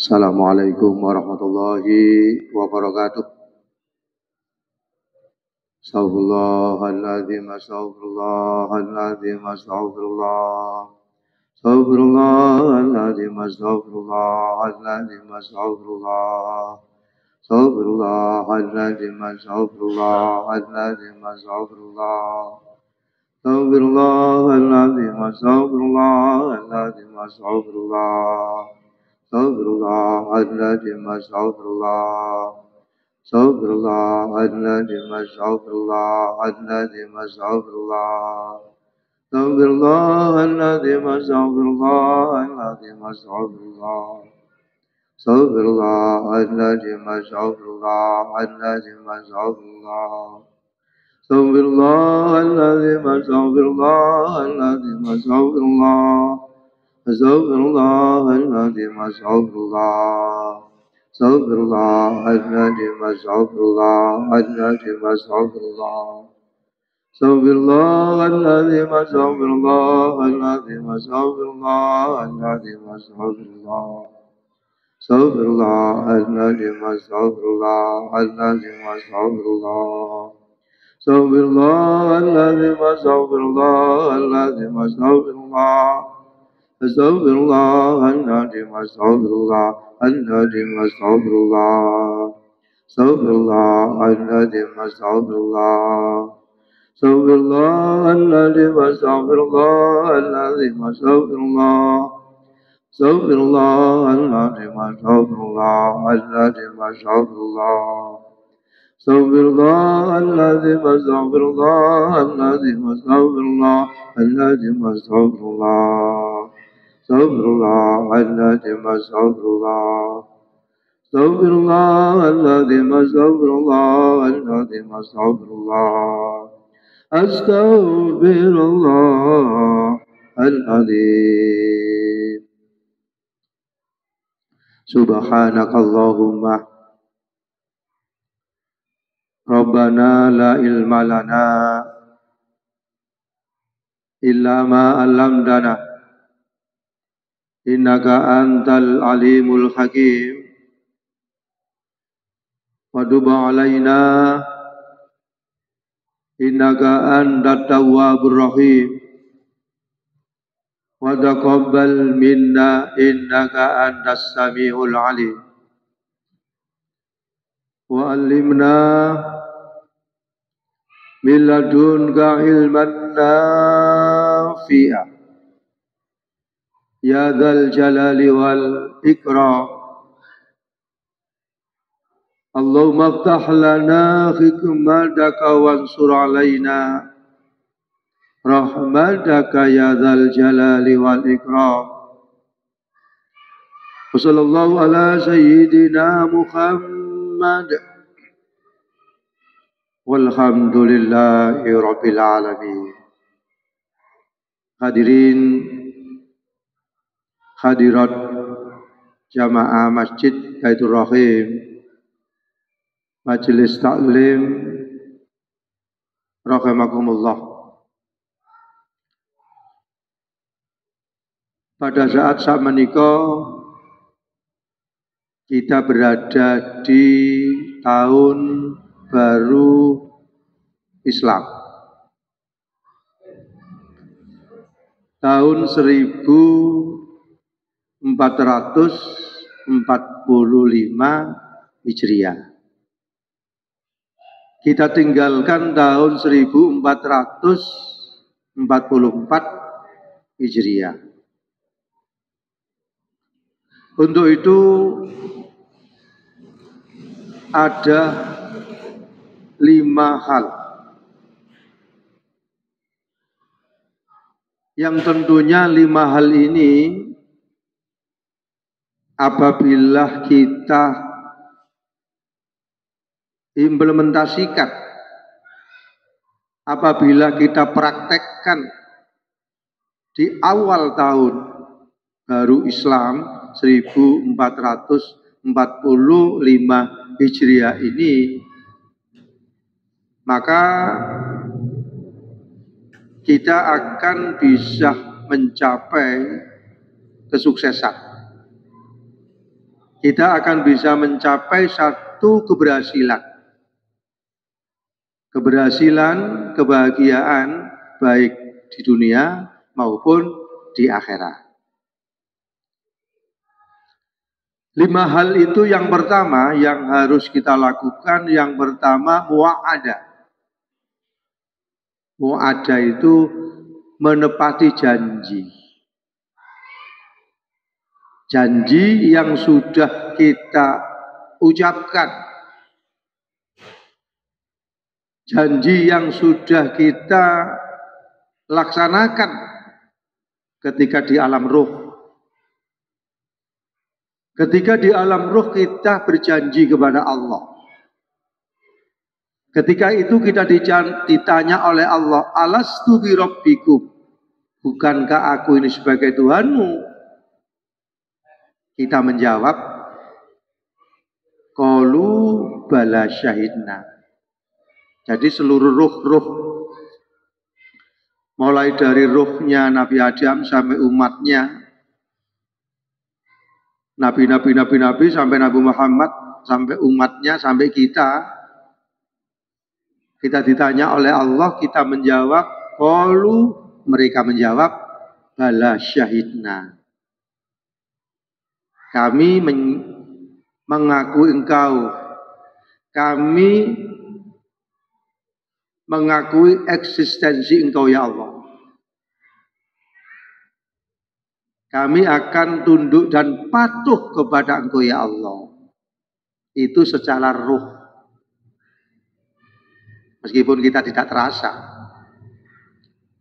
Assalamualaikum warahmatullahi wabarakatuh. Astaghfirullahaladzim, astaghfirullahaladzim, astaghfirullah. Astaghfirullahaladzim, astaghfirullahaladzim, astaghfirullah. Astaghfirullahaladzim, astaghfirullahaladzim, astaghfirullah. Astaghfirullahaladzim, astaghfirullahaladzim, astaghfirullah. Astaghfirullahaladzim, astaghfirullah. Astaghfirullahaladzim, astaghfirullahaladzim, astaghfirullah. Astaghfirullahaladzim, astaghfirullahaladzim, astaghfirullah. Astaghfirullahaladzim, astaghfirullahaladzim, astaghfirullah. Astaghfirullahaladzim, astaghfirullahaladzim, astaghfirullah. Astaghfirullahaladzim, astaghfirullah. Astaghfirullahaladzim, astaghfirullahaladzim, astaghfirullah. Astaghfirullahaladzim, astaghfirullahaladzim, astaghfirullahaladzim, astaghfirullah. Astaghfirullahaladzim, astaghfirullahaladzim, astaghfirullah. Astaghfirullahaladzim, astaghfirullahaladzim, astaghfirullah. Astaghfirullahaladzim, astaghfirullahaladzim, astaghfirullah. Astaghfirullahaladzim, astaghfirullah. Astaghfirullahaladzim, astaghfirullahaladzim, astaghfirullah. Astaghfirullahaladzim, astaghfirullahaladzim, astaghfirullah. Astaghfirullahaladzim, astaghfirullahaladzim, astaghfirullahaladzim, astaghfirullah. Astaghfirullahaladzim, astaghfirullah. Astaghfirullahaladzim, astaghfirullahaladzim, astaghfirullah. Astaghfirullahaladzim. Subhanakallahumma Rabbana la ilma lana illa ma 'allamtana innaka antal alimul hakim wa tub 'alaina innaka antat tawwabur rahim wa taqabbal minna innaka antas samiul alim wa 'allimna min ladunka ilman nafi'a ya dzal jalali wal ikram. Allahumma aftah lana hikmataka wansur alaina rahmataka ya dzal jalali wal ikram. Wa sallallahu ala sayyidina Muhammad walhamdulillahi rabbil alamin. Hadirin hadirat jamaah Masjid Baitur Rahim, Majelis Taklim rahimakumullah. Pada saat menika kita berada di tahun baru Islam, tahun 1445 Hijriah. Kita tinggalkan tahun 1444 Hijriah. Untuk itu ada 5 hal yang tentunya 5 hal ini apabila kita implementasikan, apabila kita praktekkan di awal tahun baru Islam 1445 Hijriah ini, maka kita akan bisa mencapai kesuksesan. kita akan bisa mencapai satu keberhasilan. Keberhasilan, kebahagiaan, baik di dunia maupun di akhirat. 5 hal itu yang pertama yang harus kita lakukan. Yang pertama, mu'adah. Mu'adah itu menepati janji. Janji yang sudah kita ucapkan. Janji yang sudah kita laksanakan ketika di alam ruh. Ketika di alam ruh kita berjanji kepada Allah. Ketika itu kita ditanya oleh Allah, alastu bi rabbikum, bukankah aku ini sebagai Tuhanmu? Kita menjawab, qalu bala syahidna. Jadi seluruh ruh-ruh, mulai dari ruhnya Nabi Adam sampai umatnya, Nabi sampai Nabi Muhammad, sampai umatnya, sampai kita ditanya oleh Allah, kita menjawab, qalu, mereka menjawab, bala syahidna. Kami mengaku engkau, kami mengakui eksistensi engkau ya Allah. Kami akan tunduk dan patuh kepada engkau ya Allah. Itu secara ruh. Meskipun kita tidak terasa.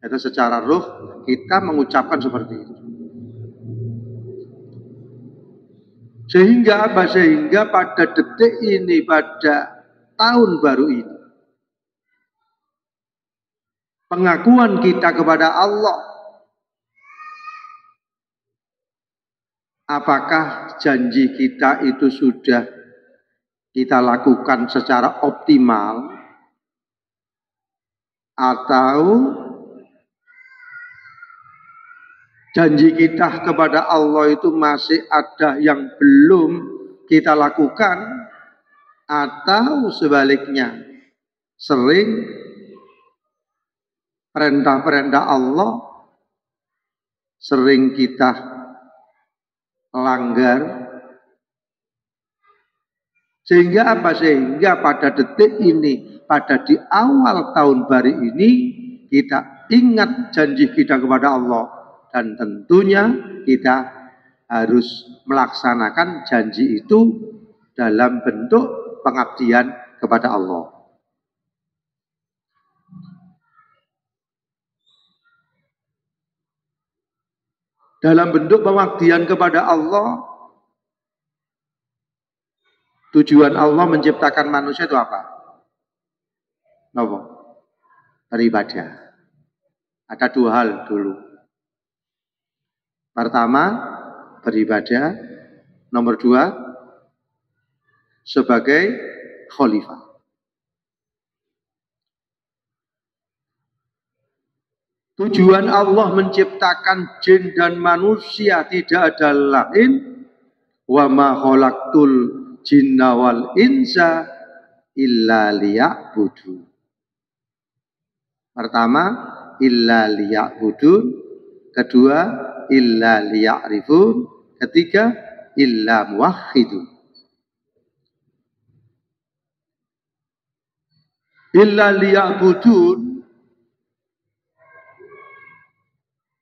Itu secara ruh kita mengucapkan seperti itu. Sehingga apa? Sehingga pada detik ini, pada tahun baru ini, pengakuan kita kepada Allah, apakah janji kita itu sudah kita lakukan secara optimal, atau janji kita kepada Allah itu masih ada yang belum kita lakukan, atau sebaliknya sering perintah-perintah Allah sering kita langgar. Sehingga apa? Sehingga pada detik ini, pada di awal tahun baru ini, kita ingat janji kita kepada Allah. Dan tentunya kita harus melaksanakan janji itu dalam bentuk pengabdian kepada Allah. Dalam bentuk pengabdian kepada Allah, tujuan Allah menciptakan manusia itu apa? Apa? Beribadah. Ada 2 hal dulu. Pertama, beribadah. Nomor 2, sebagai khalifah. Tujuan Allah menciptakan jin dan manusia tidak ada lain, wa ma khalaqtul jinna wal insa illa liya'budun. Pertama, illa liya'budun. Kedua, illa liya'rifun. Ketiga, illa muwahhidun. Illa liya'budun,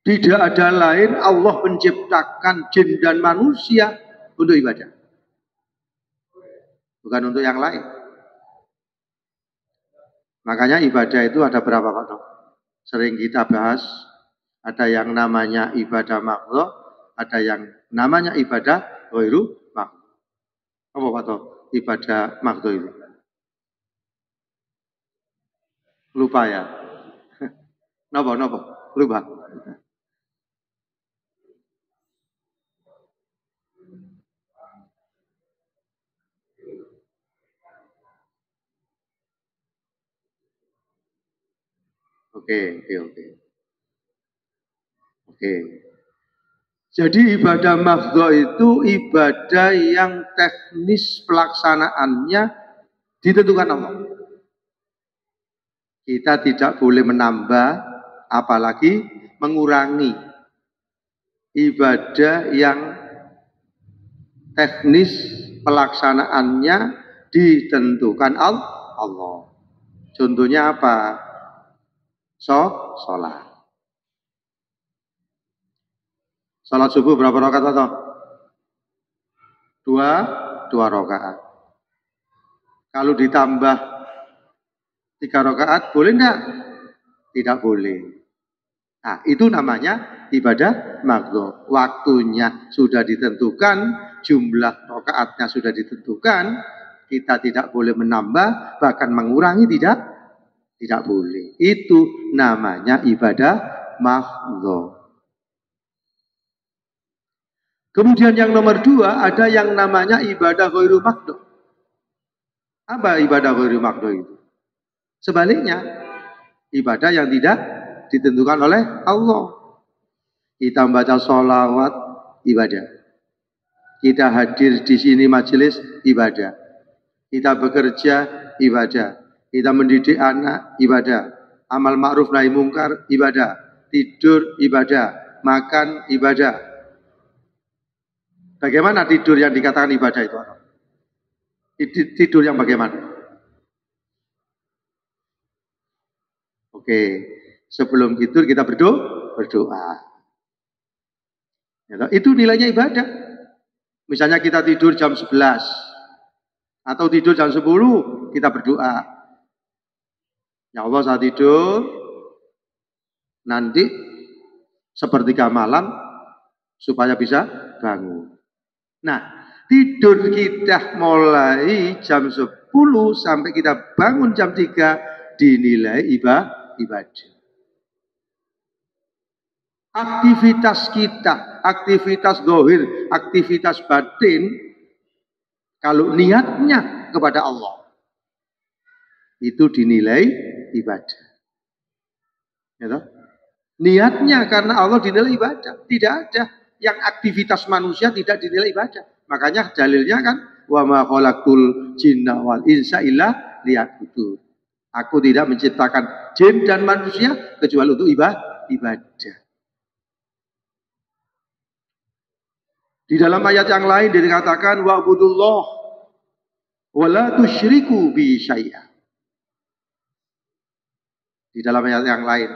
tidak ada lain, Allah menciptakan jin dan manusia untuk ibadah. Bukan untuk yang lain. Makanya ibadah itu ada berapa Pak Dok? Sering kita bahas, ada yang namanya ibadah makhluk, ada yang namanya ibadah ghairu makhluk. Apa Pak Dok? Ibadah makhluk itu? Lupa ya? Nopo? Lupa. Oke. Jadi ibadah mafdho itu ibadah yang teknis pelaksanaannya ditentukan Allah. Kita tidak boleh menambah, apalagi mengurangi ibadah yang teknis pelaksanaannya ditentukan Allah. Contohnya apa? Sholat. Sholat subuh berapa rakaat atau? Dua rakaat. Kalau ditambah 3 rakaat boleh enggak? Tidak boleh. Nah, itu namanya ibadah mafdho. Waktunya sudah ditentukan, jumlah rakaatnya sudah ditentukan, kita tidak boleh menambah, bahkan mengurangi tidak boleh. Itu namanya ibadah mafdho. Kemudian yang nomor 2 ada yang namanya ibadah ghairu mafdho. Apa ibadah ghairu mafdho itu? Sebaliknya, ibadah yang tidak ditentukan oleh Allah. Kita membaca sholawat, ibadah. Kita hadir di sini majelis, ibadah. Kita bekerja, ibadah. Kita mendidik anak, ibadah. Amal ma'ruf nahi mungkar, ibadah. Tidur, ibadah. Makan, ibadah. Bagaimana tidur yang dikatakan ibadah itu? Tidur yang bagaimana? Oke, sebelum tidur kita berdoa. Itu nilainya ibadah. Misalnya kita tidur jam 11 atau tidur jam 10, kita berdoa. Ya Allah, saat tidur nanti sepertiga malam supaya bisa bangun. Nah, tidur kita mulai jam 10 sampai kita bangun jam 3 dinilai ibadah. Aktivitas kita, aktivitas zahir, aktivitas batin, kalau niatnya kepada Allah, itu dinilai ibadah. Ya, niatnya karena Allah dinilai ibadah. Tidak ada yang aktivitas manusia tidak dinilai ibadah. Makanya dalilnya kan, wa ma khalaqtul jinna wal insa illa liya'budun. Aku tidak menciptakan jin dan manusia kecuali untuk ibadah. Di dalam ayat yang lain dikatakan wa'budullah wa la tusyriku bi syai'a. Di dalam ayat yang lain,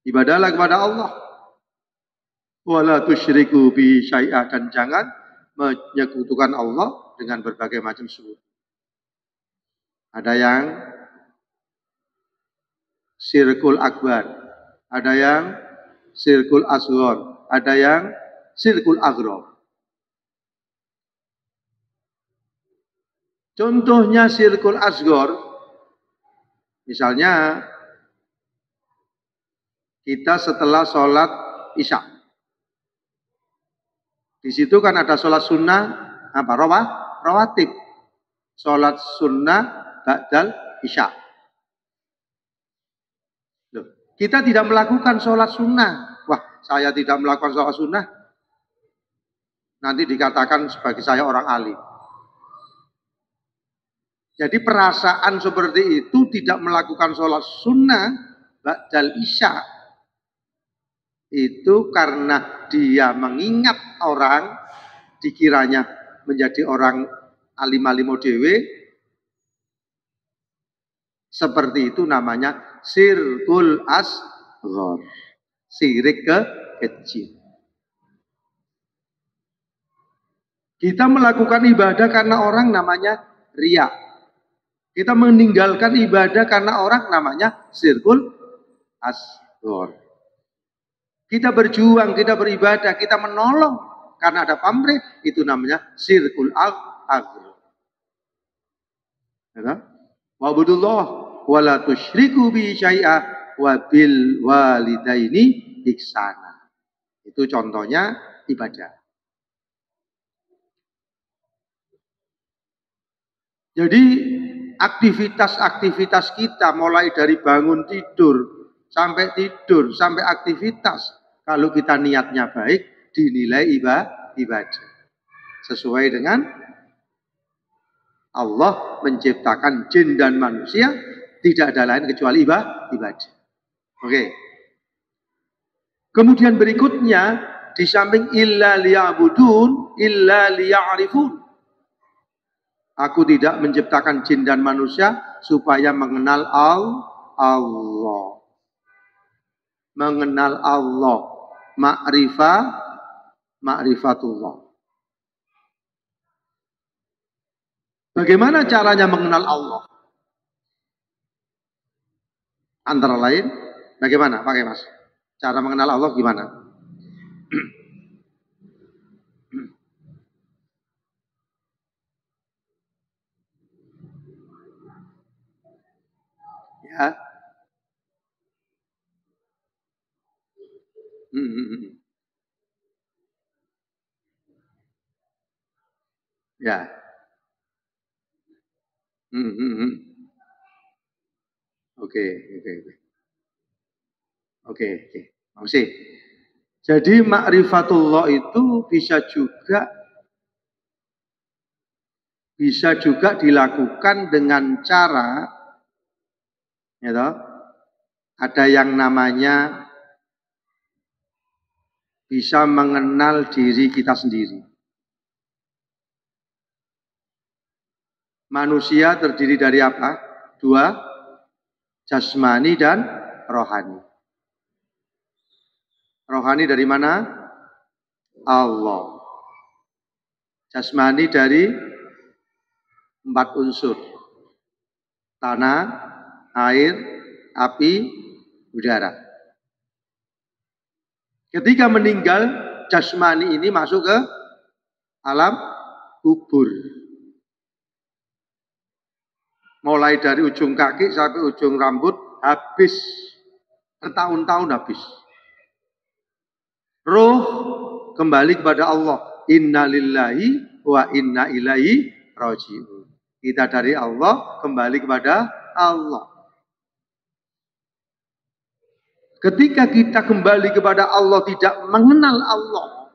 ibadahlah kepada Allah wa la tusyriku bi syai'a, dan jangan menyekutukan Allah dengan berbagai macam sekutu. Ada yang syirkul akbar, ada yang syirkul asghar, ada yang syirkul aghrar. Contohnya syirkul asghar, misalnya kita setelah sholat isya, di situ kan ada sholat sunnah apa? Rawatib. Sholat sunnah ba'dal isya. Loh, kita tidak melakukan sholat sunnah. Wah, saya tidak melakukan sholat sunnah, nanti dikatakan sebagai saya orang alim. Jadi perasaan seperti itu, tidak melakukan sholat sunnah ba'dal isya, itu karena dia mengingat orang, dikiranya menjadi orang alim-alim dewe. Seperti itu namanya syirkul asghar, syirik kecil. Kita melakukan ibadah karena orang, namanya riya. Kita meninggalkan ibadah karena orang, namanya syirkul asghar. Kita berjuang, kita beribadah, kita menolong karena ada pamrih, itu namanya syirkul akbar. Ya, wa'budullah wa la tusyriku bi syai'a wa bil walidaini ihsana. Itu contohnya ibadah. Jadi aktivitas-aktivitas kita mulai dari bangun tidur sampai aktivitas, kalau kita niatnya baik, dinilai ibadah. Sesuai dengan Allah menciptakan jin dan manusia, tidak ada lain kecuali ibadah. Oke. Kemudian berikutnya, di samping illa liya'budun, illa liya'rifun. Aku tidak menciptakan jin dan manusia supaya mengenal Allah. Mengenal Allah. Ma'rifatullah. Bagaimana caranya mengenal Allah? Antara lain, bagaimana Pak Mas? Cara mengenal Allah gimana? Ya. Ya. Oke. Masih. Jadi ma'rifatullah itu bisa juga dilakukan dengan cara ya, ada yang namanya bisa mengenal diri kita sendiri. Manusia terdiri dari apa? Dua, jasmani dan rohani. Rohani dari mana? Allah. Jasmani dari 4 unsur. Tanah, air, api, udara. Ketika meninggal, jasmani ini masuk ke alam kubur. Mulai dari ujung kaki sampai ujung rambut habis. Bertahun-tahun habis. Ruh kembali kepada Allah. Inna lillahi wa inna ilaihi raji'un. Kita dari Allah kembali kepada Allah. Ketika kita kembali kepada Allah tidak mengenal Allah,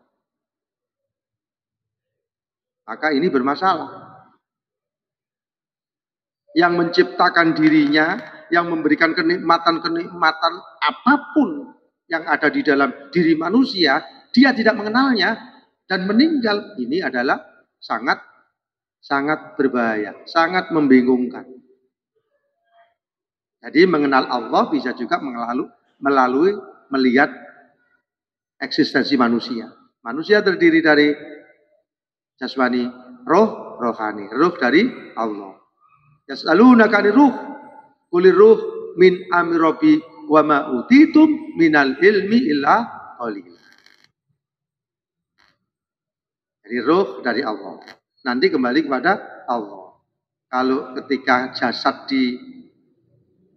maka ini bermasalah. Yang menciptakan dirinya, yang memberikan kenikmatan-kenikmatan apapun yang ada di dalam diri manusia, dia tidak mengenalnya dan meninggal, ini adalah sangat berbahaya, sangat membingungkan. Jadi mengenal Allah bisa juga melalui melihat eksistensi manusia. Manusia terdiri dari jasmani, rohani, ruh dari Allah. Yas'alunaka 'anir ruh, qulir ruh min amri rabbi wa ma utitum minal ilmi illa qalil. Jadi ruh dari Allah. Nanti kembali kepada Allah. Kalau ketika jasad di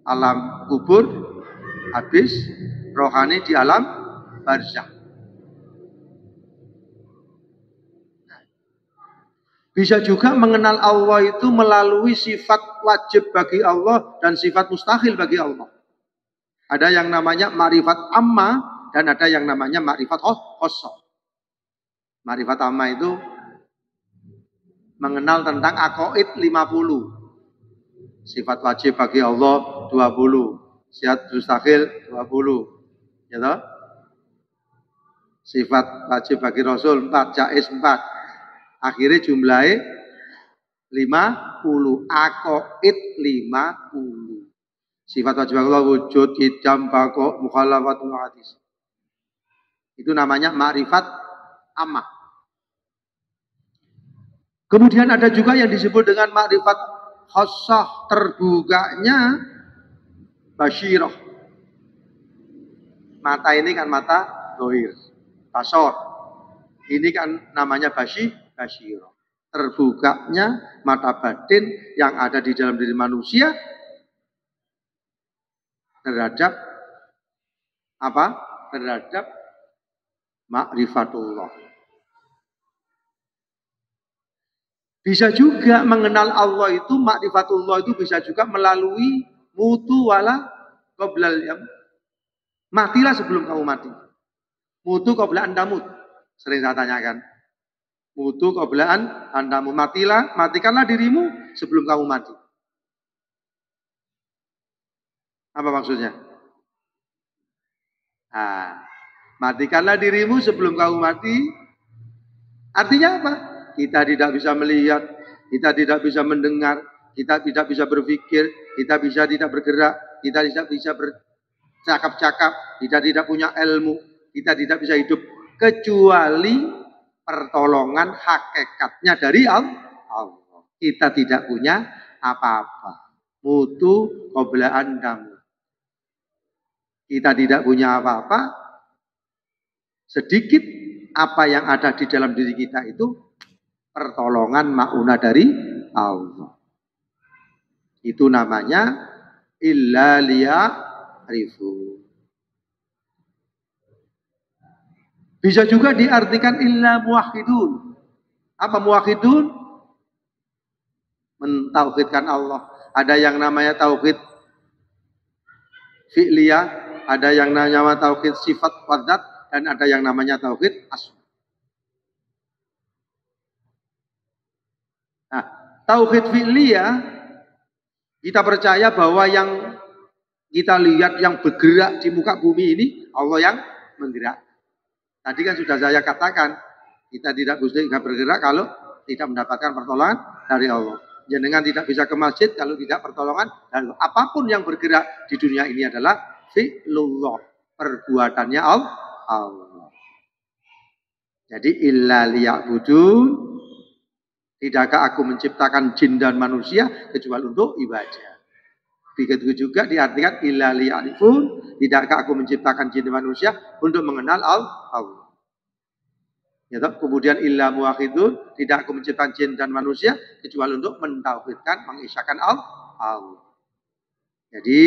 alam kubur habis, rohani di alam barzakh. Bisa juga mengenal Allah itu melalui sifat wajib bagi Allah dan sifat mustahil bagi Allah. Ada yang namanya ma'rifat amma dan ada yang namanya ma'rifat khossah. Ma'rifat amma itu mengenal tentang aqaid 50. Sifat wajib bagi Allah 20. Sifat mustahil 20. Ya toh? Sifat wajib bagi Rasul 4, jaiz 4. Akhirnya jumlahnya 50. Aqaid 50. Sifat wajib Allah wujud, idam, bako, mukhalafat, hadis. Itu namanya ma'rifat amma. Kemudian ada juga yang disebut dengan ma'rifat khassah, terbukanya basyirah. Mata ini kan mata dohir, basor. Ini kan namanya basyirah. Terbukanya mata batin yang ada di dalam diri manusia terhadap apa? Terhadap ma'rifatullah. Bisa juga mengenal Allah itu, ma'rifatullah itu bisa juga melalui mutu wala qoblal yam. Matilah sebelum kamu mati. Mutu qabla an tamut. Sering saya tanyakan. Mutu qoblaan andamu matikanlah dirimu sebelum kamu mati. Apa maksudnya? Nah, matikanlah dirimu sebelum kamu mati. Artinya apa? Kita tidak bisa melihat, kita tidak bisa mendengar, kita tidak bisa berpikir, kita tidak bergerak, kita tidak bisa bercakap-cakap, kita tidak punya ilmu, kita tidak bisa hidup kecuali pertolongan hakikatnya dari Allah. Kita tidak punya apa-apa. Mutu qabla andamu. Kita tidak punya apa-apa. Sedikit apa yang ada di dalam diri kita itu pertolongan mauna dari Allah. Itu namanya illa liya'rifu. Bisa juga diartikan illa muwahhidun. Apa muwahhidun? Mentauhidkan Allah. Ada yang namanya tauhid fi'liyah, ada yang namanya tauhid sifat wadat, dan ada yang namanya tauhid asma. Nah, tauhid fi'liyah, kita percaya bahwa yang kita lihat yang bergerak di muka bumi ini Allah yang menggerak. Tadi kan sudah saya katakan, kita tidak bisa bergerak kalau tidak mendapatkan pertolongan dari Allah. Jenengan tidak bisa ke masjid kalau tidak pertolongan dari Allah. Apapun yang bergerak di dunia ini adalah fi'lullah, perbuatannya Allah. Jadi illa liya'budun, tidakkah aku menciptakan jin dan manusia kecuali untuk ibadah. Begitu juga diartikan illa liya'rifun, tidakkah aku menciptakan jin dan manusia untuk mengenal Allah. Ya, kemudian illa muwahhidun, tidak aku menciptakan jin dan manusia kecuali untuk mentauhidkan, mengisyakan Allah. Jadi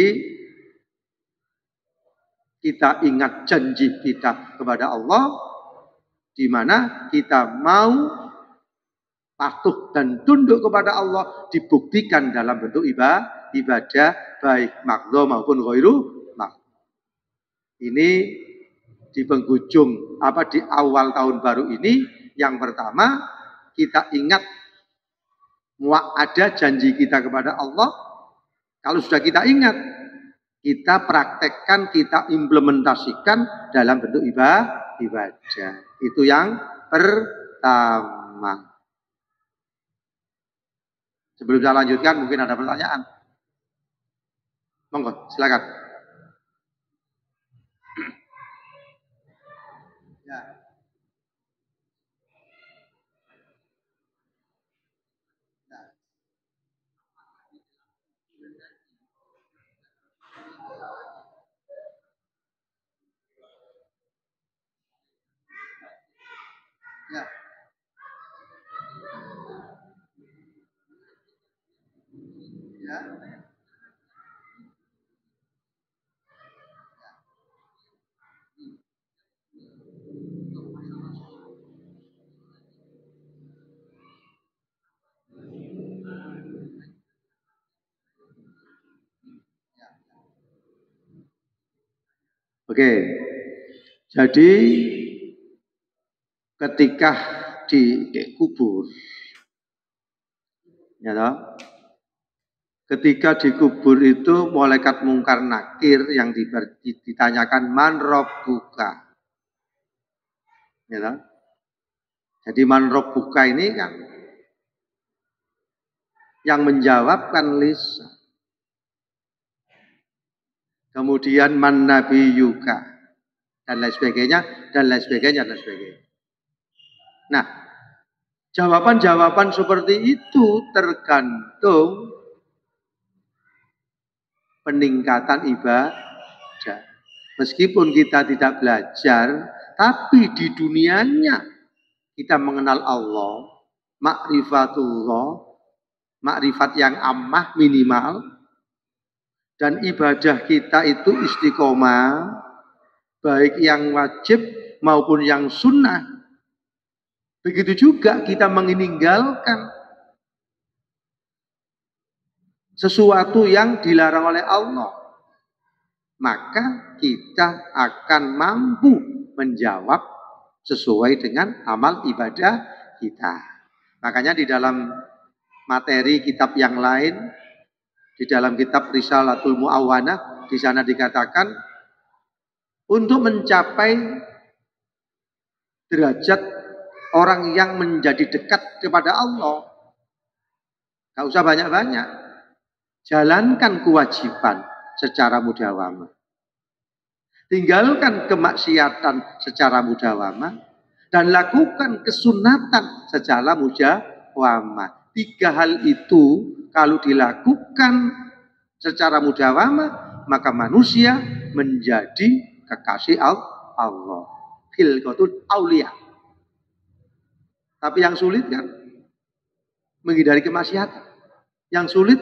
kita ingat janji kita kepada Allah, di mana kita mau patuh dan tunduk kepada Allah dibuktikan dalam bentuk ibadah baik makdho maupun ghairu makdho. Ini di penghujung di awal tahun baru ini, yang pertama kita ingat ada janji kita kepada Allah. Kalau sudah kita ingat, kita praktekkan, kita implementasikan dalam bentuk ibadah. Itu yang pertama. Sebelum saya lanjutkan, mungkin ada pertanyaan. Monggo, silakan. Ya. Ya. Ya. Oke, jadi ketika dikubur, ya toh, ketika dikubur itu malaikat mungkar nakir yang ditanyakan man rabbuka, ya toh. Jadi man rabbuka ini kan yang menjawab kan lisan. Kemudian man nabiyuka dan lain sebagainya, dan lain sebagainya, dan sebagainya. Nah, jawaban-jawaban seperti itu tergantung peningkatan ibadah. Meskipun kita tidak belajar, tapi di dunianya kita mengenal Allah, ma'rifatullah, makrifat yang ammah minimal, dan ibadah kita itu istiqomah, baik yang wajib maupun yang sunnah. Begitu juga kita meninggalkan sesuatu yang dilarang oleh Allah, maka kita akan mampu menjawab sesuai dengan amal ibadah kita. Makanya di dalam materi kitab yang lain, di dalam kitab Risalatul Mu'awwanah, di sana dikatakan untuk mencapai derajat orang yang menjadi dekat kepada Allah, gak usah banyak-banyak. Jalankan kewajiban secara mudawamah. Tinggalkan kemaksiatan secara mudawamah. Dan lakukan kesunatan secara mudawamah. 3 hal itu kalau dilakukan secara mudawamah, maka manusia menjadi kekasih Allah. Khilqatul auliya. Tapi yang sulit kan menghindari kemaksiatan. Yang sulit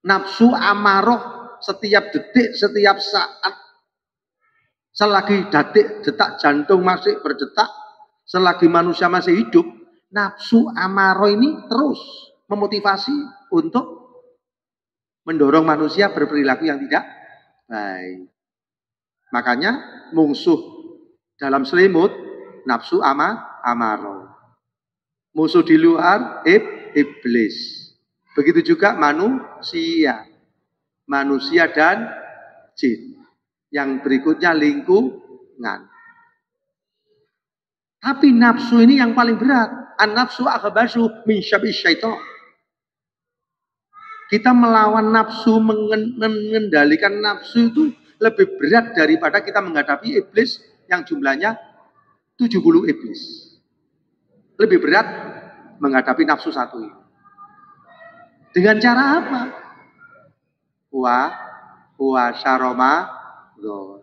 nafsu amaroh setiap detik, setiap saat, selagi detak jantung masih berdetak, selagi manusia masih hidup, nafsu amaroh ini terus memotivasi untuk mendorong manusia berperilaku yang tidak baik. Makanya musuh dalam selimut nafsu amaroh. Musuh di luar iblis. Begitu juga manusia dan jin. Yang berikutnya lingkungan. Tapi nafsu ini yang paling berat. An-nafsu akhbasu min syabis syaitan. Kita melawan nafsu, mengendalikan nafsu itu lebih berat daripada kita menghadapi iblis yang jumlahnya 70 iblis. Lebih berat menghadapi nafsu satu ini. Dengan cara apa? Puasa Ramadan.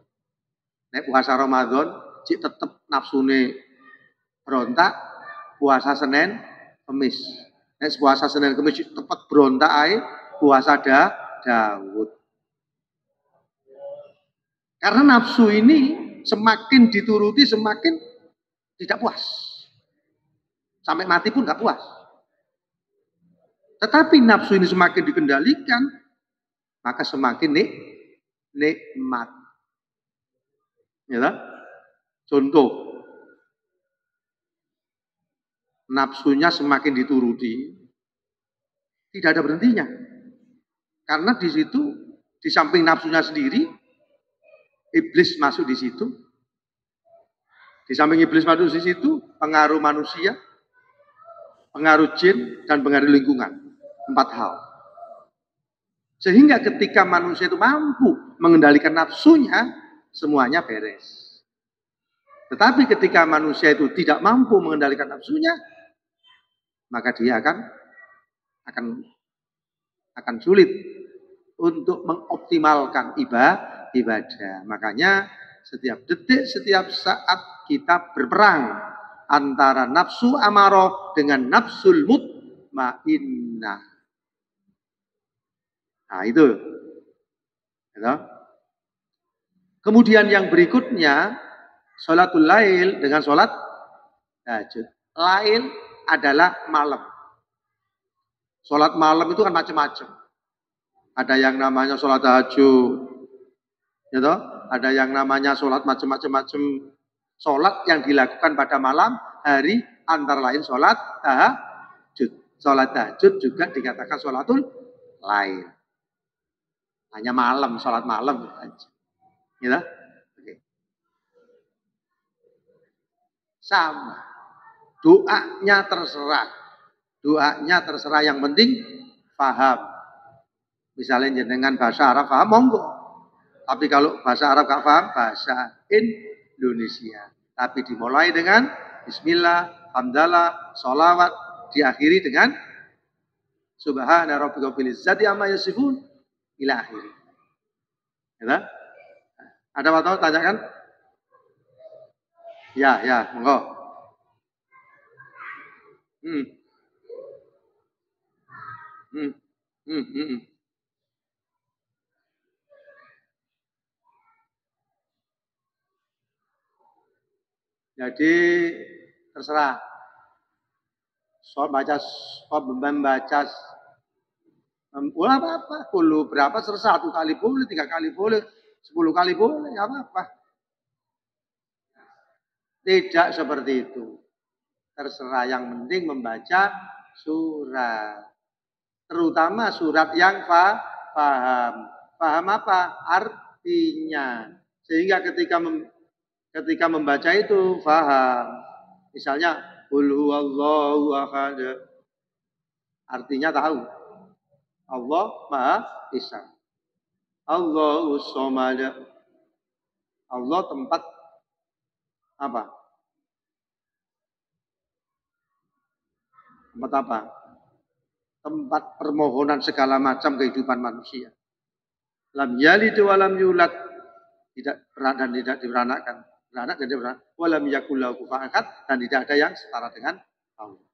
Nek puasa Ramadan, cik tetep nafsune berontak, puasa Senin, Kamis. Nek puasa Senin, Kamis cik tepat berontak ae, puasa Daud. Karena nafsu ini semakin dituruti, semakin tidak puas. Sampai mati pun gak puas. Tetapi nafsu ini semakin dikendalikan, maka semakin nikmat. Ya, contoh, nafsunya semakin dituruti, tidak ada berhentinya. Karena di situ, di samping nafsunya sendiri, iblis masuk di situ. Di samping iblis masuk di situ, pengaruh manusia, pengaruh jin, dan pengaruh lingkungan. 4 hal. Sehingga ketika manusia itu mampu mengendalikan nafsunya, semuanya beres. Tetapi ketika manusia itu tidak mampu mengendalikan nafsunya, maka dia akan sulit untuk mengoptimalkan ibadah. Makanya setiap detik, setiap saat kita berperang antara nafsu amarah dengan nafsul mutmainnah. Nah itu. Kemudian yang berikutnya, sholatul lail dengan sholat tahajud. Lail adalah malam. Sholat malam itu kan macam-macam. Ada yang namanya sholat tahajud, gitu? Ada yang namanya sholat macam-macam. Sholat yang dilakukan pada malam hari antara lain sholat tahajud. Sholat tahajud juga dikatakan sholatul lail. Hanya malam, sholat malam aja. Gitu? Oke. Sama. Doanya terserah. Doanya terserah, yang penting paham. Misalnya dengan bahasa Arab paham, monggo. Tapi kalau bahasa Arab gak paham, bahasa Indonesia. Tapi dimulai dengan bismillah, hamdalah, sholawat. Diakhiri dengan subhana rabbika rabbil izzati amma yasifun ila akhiri. Ya, ada waktu tanyakan? Ya, monggo. Jadi terserah. Membaca apa-apa, berapa, 1 kali boleh, 3 kali boleh, 10 kali boleh, nggak apa-apa. Tidak seperti itu. Terserah, yang penting membaca surat. Terutama surat yang paham. Paham apa? Artinya. Sehingga ketika membaca itu paham. Misalnya, Qul huwallahu ahad. Artinya tahu. Allah Maha Esa. Allahus Somad. Allah tempat apa? Tempat apa? Tempat permohonan segala macam kehidupan manusia. Lam yalid wa lam yulad. Tidak beranak dan tidak diberanakkan. Beranak dan tidak beranak. Walam yakul lahu kufuwan ahad, dan tidak ada yang setara dengan Allah.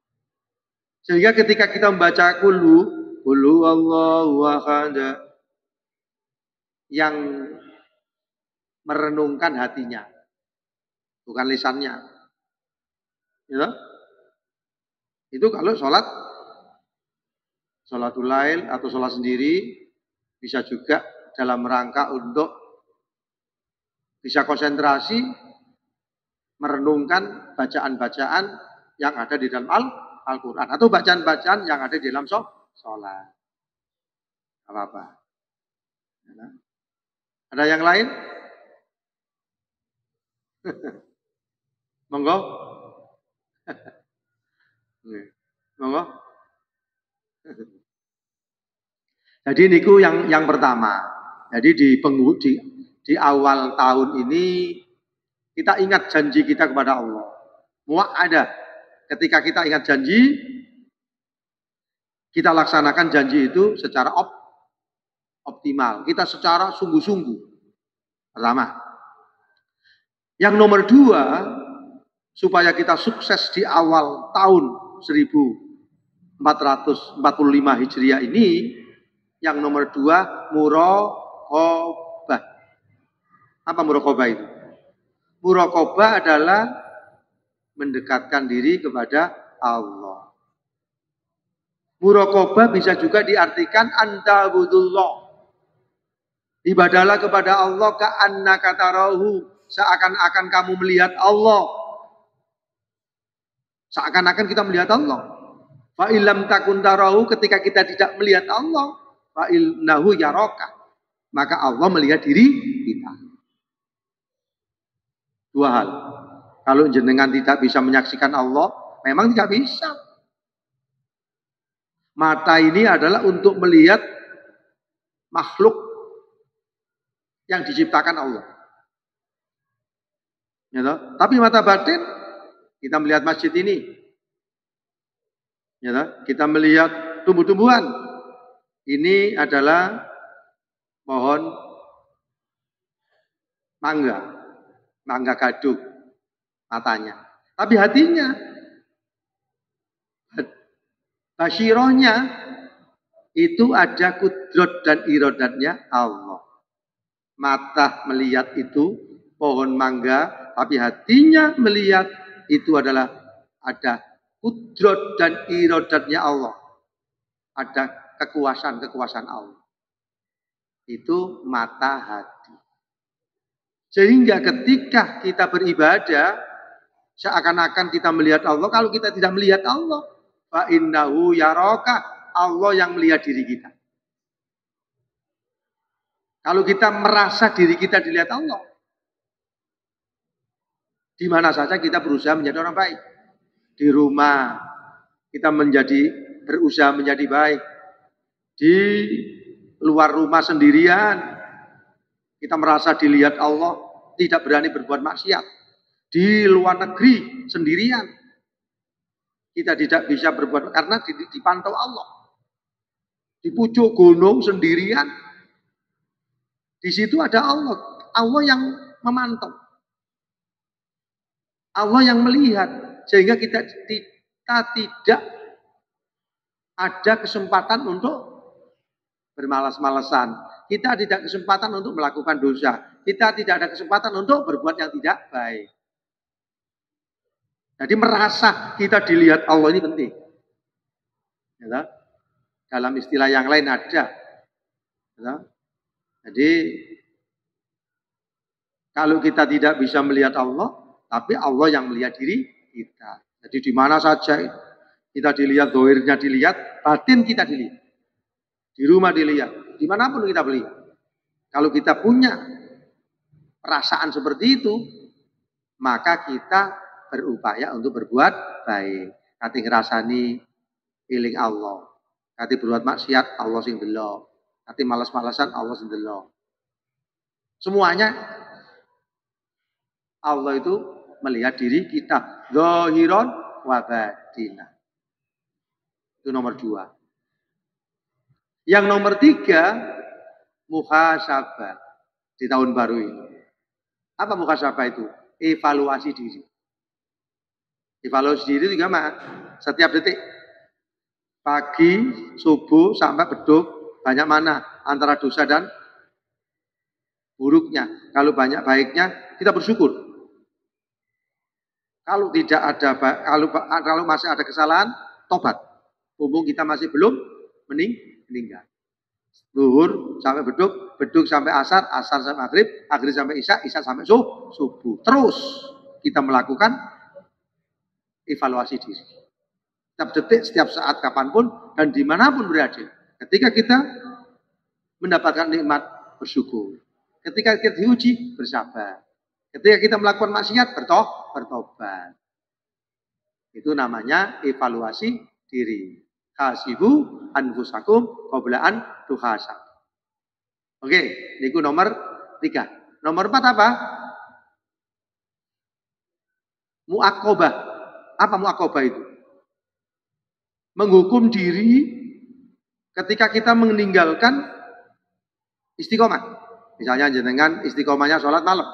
Sehingga ketika kita membaca qul Allahu ahad, yang merenungkan hatinya, bukan lisannya. Ya? Itu kalau sholatul lail atau sholat sendiri, bisa juga dalam rangka untuk bisa konsentrasi merenungkan bacaan-bacaan yang ada di dalam Al-Quran atau bacaan-bacaan yang ada di dalam sholat. Apa-apa. Ada yang lain? Monggo. Monggo. Jadi niku yang pertama. Jadi di awal tahun ini kita ingat janji kita kepada Allah. Ada. Ketika kita ingat janji, kita laksanakan janji itu secara optimal. Kita secara sungguh-sungguh. Pertama. Yang nomor 2, supaya kita sukses di awal tahun 1445 Hijriah ini, yang nomor 2, muraqabah. Apa muraqabah itu? Muraqabah adalah mendekatkan diri kepada Allah. Muraqabah bisa juga diartikan anta'budullah. Ibadahlah kepada Allah ka'annaka tarahu, seakan-akan kamu melihat Allah. Seakan-akan kita melihat Allah. Fa illam takun tarahu, ketika kita tidak melihat Allah, fa innahu yaraka, maka Allah melihat diri kita. 2 hal. Kalau jenengan tidak bisa menyaksikan Allah, memang tidak bisa. Mata ini adalah untuk melihat makhluk yang diciptakan Allah. Ya, tapi mata batin, kita melihat masjid ini. Ya, kita melihat tumbuh-tumbuhan. Ini adalah pohon mangga gaduk matanya. Tapi hatinya, basirohnya, itu ada kudrat dan iradatnya Allah. Mata melihat itu pohon mangga, tapi hatinya melihat itu adalah ada kudrat dan iradatnya Allah. Ada kekuasaan Allah. Itu mata hati. Sehingga ketika kita beribadah, seakan-akan kita melihat Allah. Kalau kita tidak melihat Allah, fa innahu yaraka, Allah yang melihat diri kita. Kalau kita merasa diri kita dilihat Allah, di mana saja kita berusaha menjadi orang baik. Di rumah kita berusaha menjadi baik. Di luar rumah sendirian kita merasa dilihat Allah, tidak berani berbuat maksiat. Di luar negeri sendirian kita tidak bisa berbuat karena dipantau Allah. Di pucuk gunung sendirian, di situ ada Allah. Allah yang memantau. Allah yang melihat. Sehingga kita tidak ada kesempatan untuk bermalas-malasan. Kita tidak kesempatan untuk melakukan dosa. Kita tidak ada kesempatan untuk berbuat yang tidak baik. Jadi merasa kita dilihat Allah ini penting. Ya, dalam istilah yang lain ada. Ya, jadi Kalau kita tidak bisa melihat Allah, tapi Allah yang melihat diri kita. Jadi di mana saja kita dilihat, dohirnya dilihat, batin kita dilihat. Di rumah dilihat, dimanapun kita melihat. Kalau kita punya perasaan seperti itu, maka kita berupaya untuk berbuat baik. Kati ngerasani eling Allah. Kati berbuat maksiat, Allah sing delok. Kati malas-malasan, Allah sing delok. Semuanya Allah itu melihat diri kita. Zahiron wa batinah. Itu nomor 2. Yang nomor 3, muhasabah di tahun baru ini. Apa muhasabah itu? Evaluasi diri. Evaluasi diri juga setiap detik. Pagi, subuh, sampai beduk, banyak mana antara dosa dan buruknya. Kalau banyak baiknya, kita bersyukur. Kalau tidak ada, kalau masih ada kesalahan, tobat. Mumpung kita masih belum meninggal. Zuhur sampai beduk, beduk sampai asar, asar sampai maghrib, maghrib sampai isya, isya sampai subuh. Terus kita melakukan evaluasi diri. Setiap detik, setiap saat, kapanpun, dan dimanapun berada. Ketika kita mendapatkan nikmat, bersyukur. Ketika kita diuji, bersabar. Ketika kita melakukan maksiat, bertobat. Itu namanya evaluasi diri. Hasibu anfusakum qabla an tuhasab. Oke, itu nomor 3. Nomor 4 apa? Mu'aqobah. Apa mu'aqobah itu? Menghukum diri ketika kita meninggalkan istiqomah. Misalnya jenengan istiqomahnya sholat malam.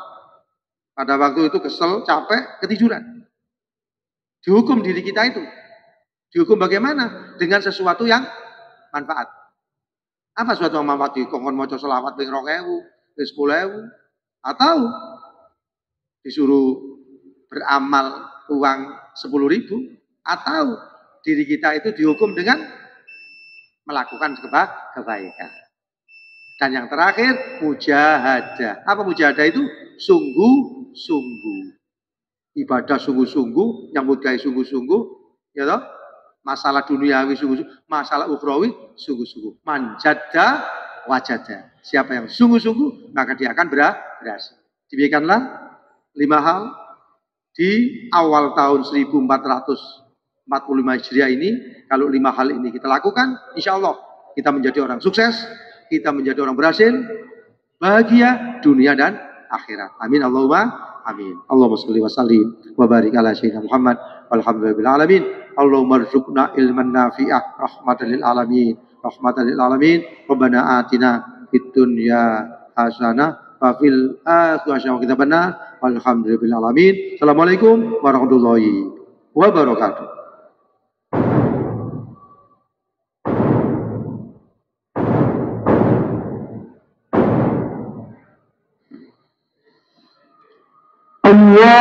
Pada waktu itu kesel, capek, ketiduran. Dihukum diri kita itu. Dihukum bagaimana? Dengan sesuatu yang manfaat. Apa sesuatu yang manfaat? Dikongkon maca selawat ping 2000, ping 10.000, atau disuruh beramal uang 10.000, atau diri kita itu dihukum dengan melakukan kebaikan. Dan yang terakhir, mujahadah. Apa mujahadah itu? Sungguh-sungguh. Ibadah sungguh-sungguh, nyambut gawe sungguh-sungguh, ya toh? Masalah duniawi sungguh-sungguh, masalah ukhrawi sungguh-sungguh. Manjada wajada. Siapa yang sungguh-sungguh, maka dia akan berhasil. Demikianlah 5 hal di awal tahun 1445 Hijriah ini. Kalau 5 hal ini kita lakukan, insya Allah kita menjadi orang sukses, kita menjadi orang berhasil, bahagia dunia dan akhirat. Amin Allahumma amin. Allahumma sholli wa sallim wa barik ala sayyidina Muhammad walhamdulillahil alamin. Allahumma rzuqna ilman nafi'ah rahmatan lil alamin. Rahmatan lil alamin. Rabbana atina fid dunya hasanah wa fil akhirati hasanah wa qina adzabannar. Walhamdulillahil alamin. Assalamualaikum warahmatullahi wabarakatuh. Allah